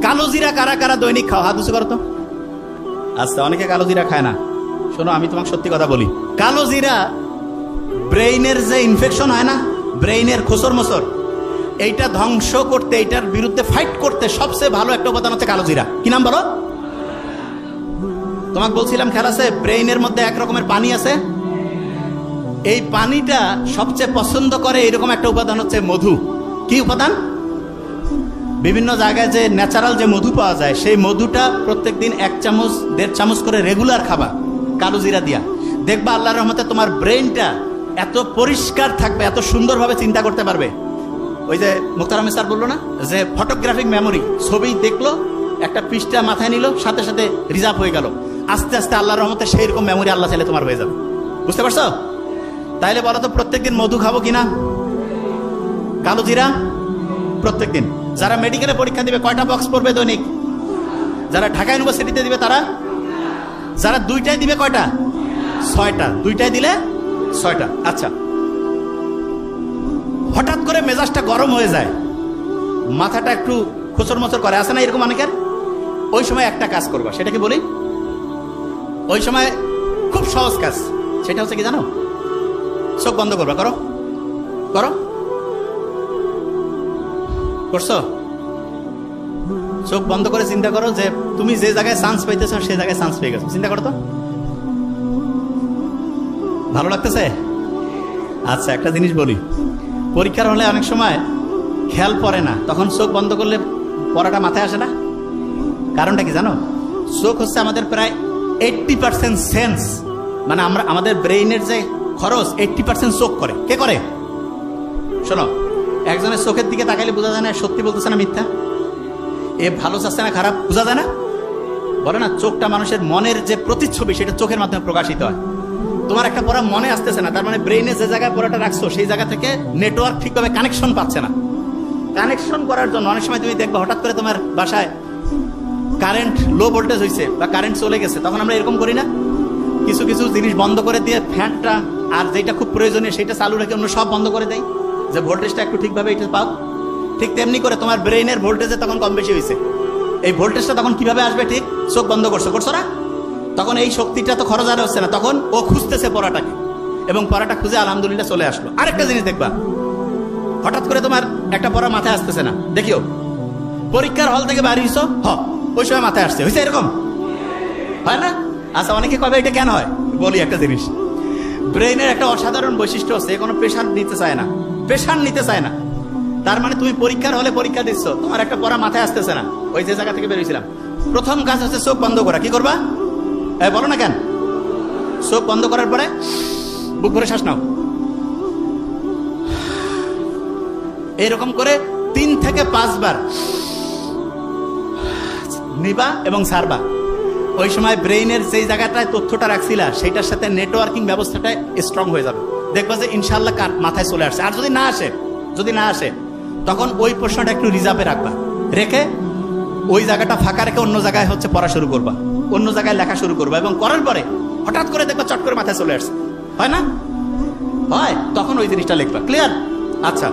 কালো জিরা কারা কারা দৈনিক খাও? হাত উঁচু করো তো। আচ্ছা, অনেকে কালো জিরা খায় না। শোনো, আমি তোমাকে সত্যি কথা বলি, কালো জিরা ব্রেইনের যে ইনফেকশন হয় না, ব্রেইনের খোসর মোসর, এইটা ধ্বংস করতে, এইটার বিরুদ্ধে ফাইট করতে সবচেয়ে ভালো একটা উপাদান হচ্ছে কালো জিরা। কি নাম বলো? তোমাকে বলছিলাম খেয়াল আছে, ব্রেইনের মধ্যে এক রকমের পানি আছে, এই পানিটা সবচেয়ে পছন্দ করে এরকম একটা উপাদান হচ্ছে মধু। কি উপাদান? বিভিন্ন জায়গায় যে ন্যাচারাল যে মধু পাওয়া যায়, সেই মধুটা প্রত্যেকদিন 1 চামচ 1.5 চামচ করে রেগুলার খাবা কালো জিরা দিয়া। দেখবা আল্লাহর রহমতে তোমার ব্রেইনটা এত পরিষ্কার থাকবে, এত সুন্দরভাবে চিন্তা করতে পারবে। ওই যে মুখতারাম স্যার বললো না যে ফটোগ্রাফিক মেমোরি, ছবি দেখলো, একটা পৃষ্ঠা মাথায় নিল, সাথে সাথে রিজার্ভ হয়ে গেল। আস্তে আস্তে আল্লাহর রহমতে সেই রকম মেমোরি আল্লাহ চাইলে তোমার হয়ে যাবে। বুঝতে পারছো? তাইলে বলো তো, প্রত্যেকদিন মধু খাবো কিনা? কালো জিরা প্রত্যেকদিন। যারা মেডিকেলে পরীক্ষা দিবে কয়টা বক্স পড়বে দৈনিক? যারা ঢাকা ইউনিভার্সিটিতে দিবে তারা? যারা 2টায় দিবে কয়টা? 6টা। 2টায় দিলে 6টা। আচ্ছা, হঠাৎ করে মেজাজটা গরম হয়ে যায়, মাথাটা একটু খোঁচর মোচর করে, আসে না এরকম অনেকের? ওই সময় একটা কাজ করবা, সেটা কি বলি? ওই সময় খুব সহজ কাজ, সেটা হচ্ছে কি জানো? চোখ বন্ধ করবা। করো করো, করছো? চোখ বন্ধ করে চিন্তা করো যে তুমি যে জায়গায় চান্স পাইতেছো সেই জায়গায় চান্স পেয়ে গেছো। চিন্তা করো তো, ভালো লাগতেছে? আচ্ছা, একটা জিনিস বলি, পরীক্ষার হলে অনেক সময় খেয়াল পড়ে না, তখন চোখ বন্ধ করলে পড়াটা মাথায় আসে না। কারণটা কি জানো? চোখ হচ্ছে আমাদের প্রায় 80% সেন্স, মানে আমরা আমাদের ব্রেইনের যে খরচ 80% চোখ করে। কে করে? শোনো, একজনের চোখের দিকে তাকাইলে বোঝা যায় না সত্যি বলতেছে না মিথ্যা, এ ভালো চাচ্ছে না খারাপ, বোঝা যায় না? বলে না, চোখটা মানুষের মনের যে প্রতিচ্ছবি, সেটা চোখের মাধ্যমে প্রকাশিত হয়। তোমার একটা পড়া মনে আসতেছে না, তার মানে ব্রেইনে যে জায়গায় পড়াটা রাখছো সেই জায়গা থেকে নেটওয়ার্ক ঠিকভাবে কানেকশন পাচ্ছে না। কানেকশন করার জন্য অনেক সময় তুমি দেখবে হঠাৎ করে তোমার বাসায় কারেন্ট লো ভোল্টেজ হয়েছে বা কারেন্ট চলে গেছে, তখন আমরা এরকম করি না, কিছু কিছু জিনিস বন্ধ করে দিয়ে ফ্যানটা আর যেটা খুব প্রয়োজনীয় সেটা চালু রেখে অন্য সব বন্ধ করে দেয়, যে ভোল্টেজটা একটু ঠিকভাবে এটা পাও। ঠিক তেমনি করে তোমার ব্রেইনের ভোল্টেজে তখন কম বেশি হয়েছে, এই ভোল্টেজটা তখন কিভাবে আসবে? ঠিক চোখ বন্ধ করছো না, তখন এই শক্তিটা তো খরচ আর হচ্ছে না, তখন ও খুঁজতেছে পড়াটাকে, এবং পড়াটা খুঁজে আলহামদুলিল্লাহ চলে আসলো। আরেকটা জিনিস দেখবা, হঠাৎ করে তোমার একটা পড়া মাথায় আসতেছে না, দেখিও পরীক্ষার হল থেকে বাড়ি হইছো, ওই সময় মাথায় আসছে, হয়েছে এরকম হয় না? আচ্ছা, অনেকে কবে এটা কেন হয়? বলি একটা জিনিস, ব্রেইনের একটা অসাধারণ বৈশিষ্ট্য আছে, কোনো প্রেশার নিতে চায় না, প্রেশার নিতে চায় না। তার মানে তুমি পরীক্ষার হলে পরীক্ষা দিচ্ছ, তোমার একটা পড়া মাথায় আসতেছে না, ওই যে জায়গা থেকে বেরিয়েছিলাম, প্রথম কাজ হচ্ছে চোখ বন্ধ করা। কি করবা? বলো না কেন? চোখ বন্ধ করার পরে বুক ভরে শ্বাস নাও, এরকম করে 3 থেকে 5 বার নিবা এবং ছাড়বা। ওই সময় ব্রেইনের যেই জায়গাটায় তথ্যটা রাখছিলা সেটার সাথে নেটওয়ার্কিং ব্যবস্থাটা স্ট্রং হয়ে যাবে। দেখবা যে ইনশাল্লাহ মাথায় চলে আসছে। আর যদি না আসে তখন ওই প্রশ্নটা একটু রিজার্ভে রাখবা, রেখে ওই জায়গাটা ফাঁকা রেখে অন্য জায়গায় হচ্ছে পড়া শুরু করবা, অন্য জায়গায় লেখা শুরু করবা, এবং করার পরে হঠাৎ করে দেখবা চট করে মাথায় চলে আসছে, হয় না? হয়, তখন ওই জিনিসটা লিখবা। ক্লিয়ার? আচ্ছা।